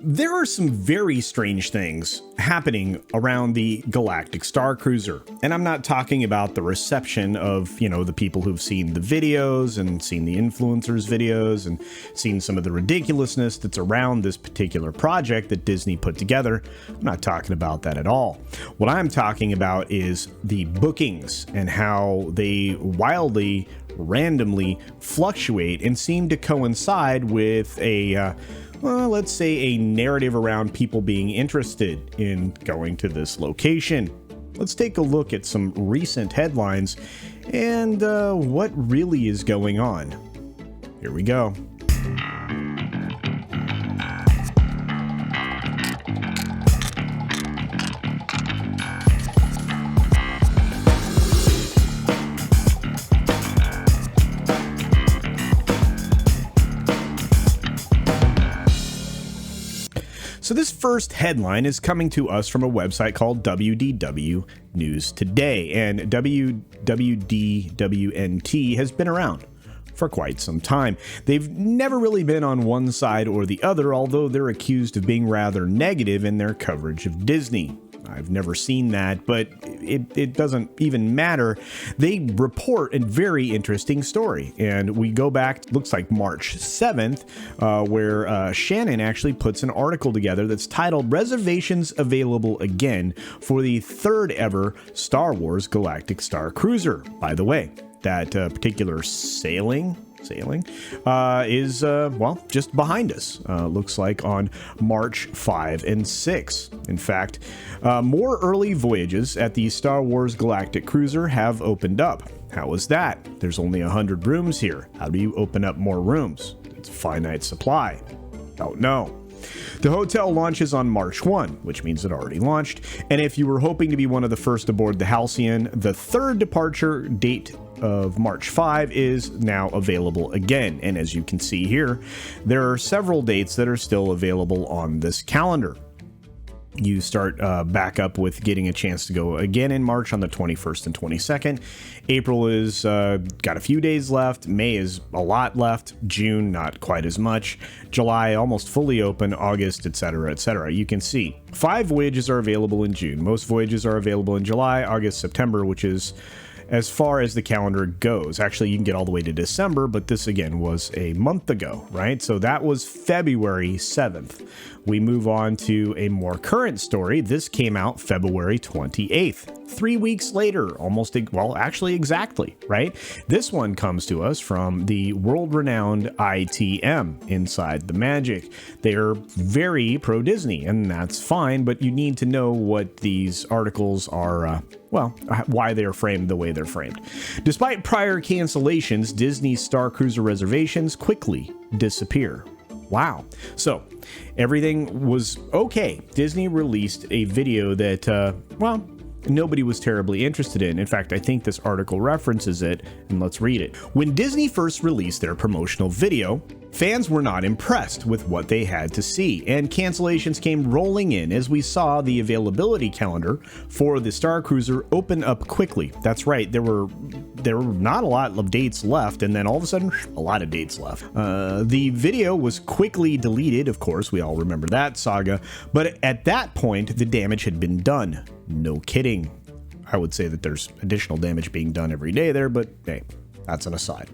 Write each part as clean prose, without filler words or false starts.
There are some very strange things happening around the Galactic Starcruiser, and I'm not talking about the reception of, the people who've seen the videos and seen the influencers' videos and seen some of the ridiculousness that's around this particular project that Disney put together. I'm not talking about that at all. What I'm talking about is the bookings and how they wildly, randomly fluctuate and seem to coincide with let's say a narrative around people being interested in going to this location. Let's take a look at some recent headlines and what really is going on. Here we go. So this first headline is coming to us from a website called WDW News Today, and WDWNT has been around for quite some time. They've never really been on one side or the other, although they're accused of being rather negative in their coverage of Disney. I've never seen that, but it doesn't even matter. They report a very interesting story, and we go back, looks like March 7th, where Shannon actually puts an article together that's titled "Reservations Available Again for the Third Ever Star Wars Galactic Starcruiser." By the way, that particular sailing is just behind us. Looks like on March 5 and 6. In fact, more early voyages at the Star Wars Galactic Cruiser have opened up. How is that? There's only 100 rooms here. How do you open up more rooms? It's a finite supply. Don't know. The hotel launches on March 1, which means it already launched. And if you were hoping to be one of the first aboard the Halcyon, the third departure date of March 5 is now available again. And as you can see here, there are several dates that are still available on this calendar. You start back up with getting a chance to go again in March on the 21st and 22nd. April is got a few days left. May is a lot left. June, not quite as much. July, almost fully open. August, etc., etc. You can see 5 voyages are available in June. Most voyages are available in July, August, September, which is as far as the calendar goes. Actually, you can get all the way to December, but this again was a month ago, right? So that was February 7th. We move on to a more current story. This came out February 28th. 3 weeks later, actually exactly, right? This one comes to us from the world-renowned ITM, Inside the Magic. They are very pro-Disney, and that's fine, but you need to know what these articles are, why they're framed the way they're framed. Despite prior cancellations, Disney's Starcruiser reservations quickly disappear. Wow. So everything was okay. Disney released a video that, nobody was terribly interested in. In fact, I think this article references it, and let's read it. When Disney first released their promotional video, fans were not impressed with what they had to see, and cancellations came rolling in as we saw the availability calendar for the Starcruiser open up quickly. That's right, there were not a lot of dates left, and then all of a sudden, a lot of dates left. The video was quickly deleted, of course, we all remember that saga, but at that point, the damage had been done. No kidding. I would say that there's additional damage being done every day there, but hey, that's an aside.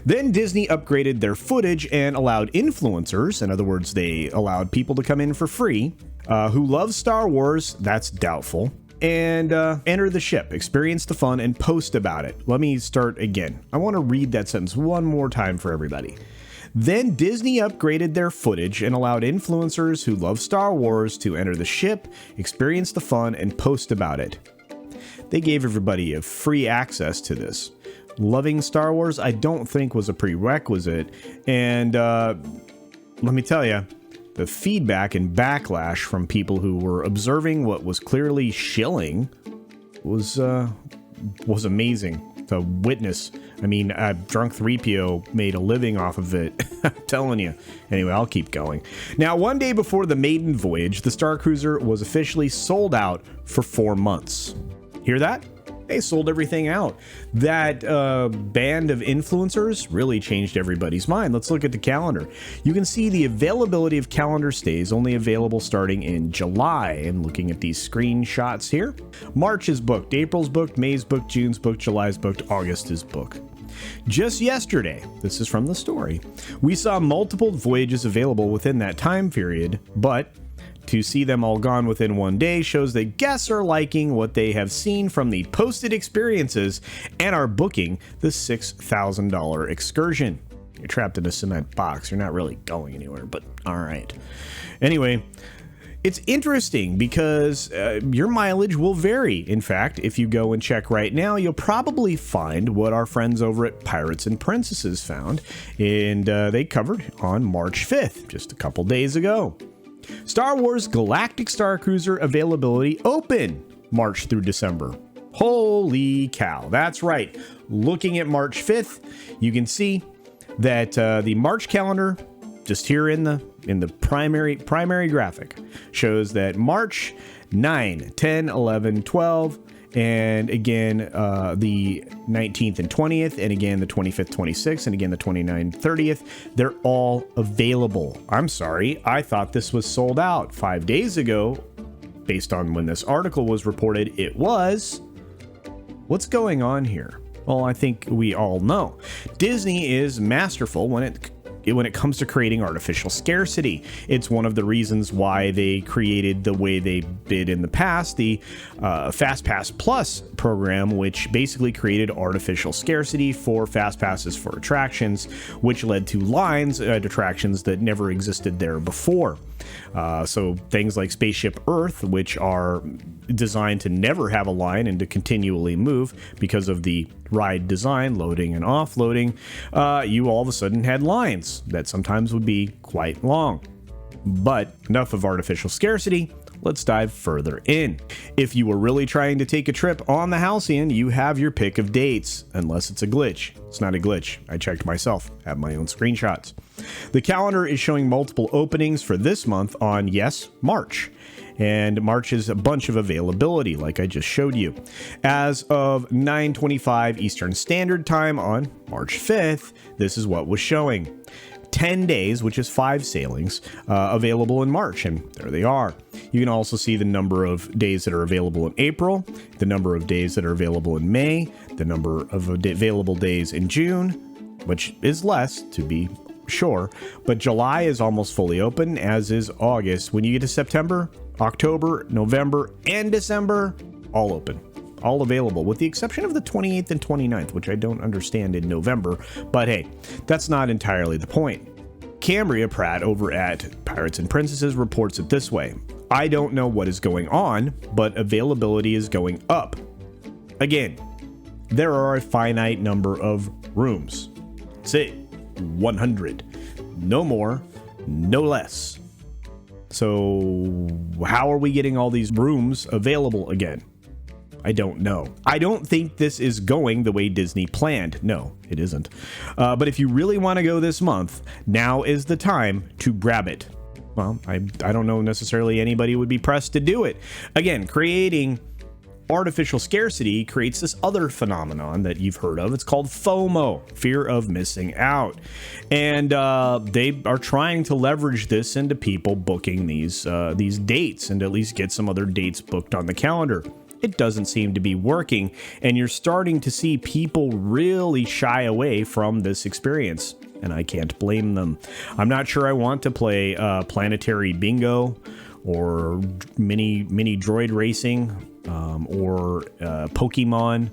Then Disney upgraded their footage and allowed influencers, in other words, they allowed people to come in for free, who love Star Wars, that's doubtful, and enter the ship, experience the fun, and post about it. Let me start again. I want to read that sentence one more time for everybody. Then Disney upgraded their footage and allowed influencers who love Star Wars to enter the ship, experience the fun, and post about it. They gave everybody a free access to this. Loving Star Wars, I don't think was a prerequisite, and let me tell you, the feedback and backlash from people who were observing what was clearly shilling was amazing to witness. I mean, Drunk 3PO made a living off of it. I'm telling you. Anyway, I'll keep going. Now, one day before the maiden voyage, the Starcruiser was officially sold out for 4 months. Hear that? They sold everything out. That band of influencers really changed everybody's mind. Let's look at the calendar. You can see the availability of calendar stays only available starting in July. And looking at these screenshots here, March is booked, April's booked, May's booked, June's booked, July's booked, August is booked. Just yesterday, this is from the story, we saw multiple voyages available within that time period, but to see them all gone within one day shows that guests are liking what they have seen from the posted experiences and are booking the $6,000 excursion. You're trapped in a cement box. You're not really going anywhere, but all right. Anyway, it's interesting because your mileage will vary. In fact, if you go and check right now, you'll probably find what our friends over at Pirates and Princesses found, and they covered on March 5th, just a couple days ago. Star Wars Galactic Starcruiser availability open March through December. Holy cow, that's right. Looking at March 5th, you can see that the March calendar, just here in the primary graphic, shows that March 9, 10, 11, 12, and again the 19th and 20th, and again the 25th, 26th, and again the 29th, 30th, they're all available. I'm sorry, I thought this was sold out 5 days ago. Based on when this article was reported, it was. What's going on here? Well, I think we all know. Disney is masterful when it comes to creating artificial scarcity. It's one of the reasons why they created the way they did in the past, the Fast Pass Plus program, which basically created artificial scarcity for fast passes for attractions, which led to lines at attractions that never existed there before. So things like Spaceship Earth, which are designed to never have a line and to continually move because of the ride design, loading and offloading, you all of a sudden had lines that sometimes would be quite long. But enough of artificial scarcity. Let's dive further in. If you were really trying to take a trip on the Halcyon, you have your pick of dates, unless it's a glitch. It's not a glitch. I checked myself, have my own screenshots. The calendar is showing multiple openings for this month on, yes, March. And March is a bunch of availability, like I just showed you. As of 9:25 Eastern Standard Time on March 5th, this is what was showing. 10 days, which is 5 sailings, available in March, and there they are. You can also see the number of days that are available in April, the number of days that are available in May, the number of available days in June, which is less, to be sure, but July is almost fully open, as is August. When you get to September, October, November, and December, all open. All available, with the exception of the 28th and 29th, which I don't understand in November, but hey, that's not entirely the point. Cambria Pratt over at Pirates and Princesses reports it this way: I don't know what is going on, but availability is going up. Again, there are a finite number of rooms. That's it, 100. No more, no less. So how are we getting all these rooms available again? I don't know. I don't think this is going the way Disney planned. No, it isn't. But if you really want to go this month, now is the time to grab it. Well, I don't know necessarily anybody would be pressed to do it. Again, creating artificial scarcity creates this other phenomenon that you've heard of. It's called FOMO, fear of missing out. And they are trying to leverage this into people booking these dates and at least get some other dates booked on the calendar. It doesn't seem to be working, and you're starting to see people really shy away from this experience, and I can't blame them. I'm not sure I want to play planetary bingo or mini droid racing or Pokemon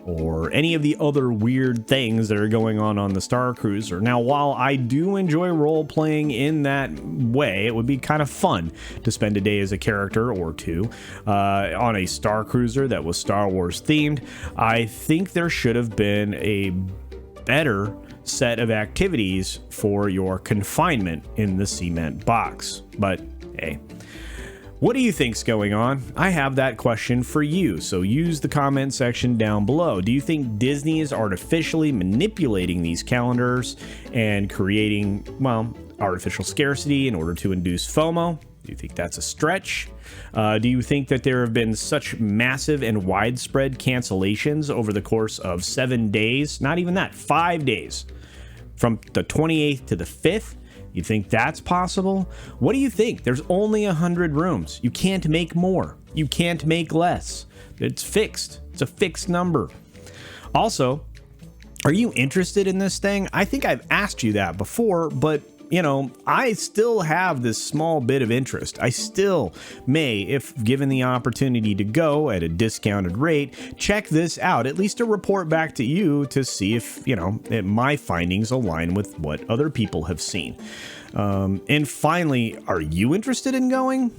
or any of the other weird things that are going on the Starcruiser. Now, while I do enjoy role-playing in that way, it would be kind of fun to spend a day as a character or two on a Starcruiser that was Star Wars themed. I think there should have been a better set of activities for your confinement in the cement box. But hey, what do you think's going on? I have that question for you, so use the comment section down below. Do you think Disney is artificially manipulating these calendars and creating, well, artificial scarcity in order to induce FOMO? Do you think that's a stretch? Do you think that there have been such massive and widespread cancellations over the course of 7 days? Not even that, 5 days. From the 28th to the 5th? You think that's possible? What do you think? There's only 100 rooms. You can't make more. You can't make less. It's fixed. It's a fixed number. Also, are you interested in this thing? I think I've asked you that before, but you know, I still have this small bit of interest. I still may, if given the opportunity to go at a discounted rate, check this out, at least to report back to you to see if, you know, my findings align with what other people have seen. And finally, are you interested in going?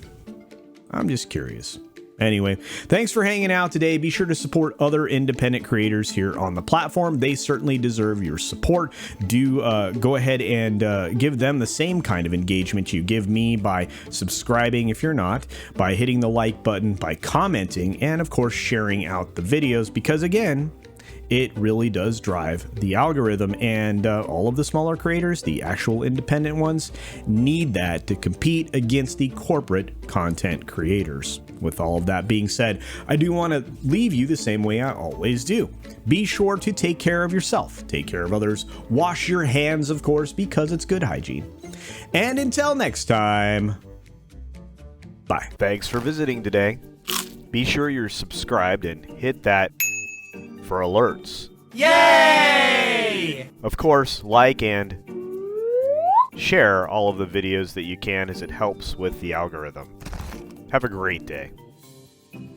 I'm just curious. Anyway, thanks for hanging out today. Be sure to support other independent creators here on the platform. They certainly deserve your support. Do go ahead and give them the same kind of engagement you give me by subscribing if you're not, by hitting the like button, by commenting, and of course sharing out the videos, because again, it really does drive the algorithm, and all of the smaller creators, the actual independent ones, need that to compete against the corporate content creators. With all of that being said, I do want to leave you the same way I always do. Be sure to take care of yourself, take care of others, wash your hands, of course, because it's good hygiene. And until next time, bye. Thanks for visiting today. Be sure you're subscribed and hit that for alerts. Yay! Of course, like and share all of the videos that you can, as it helps with the algorithm. Have a great day.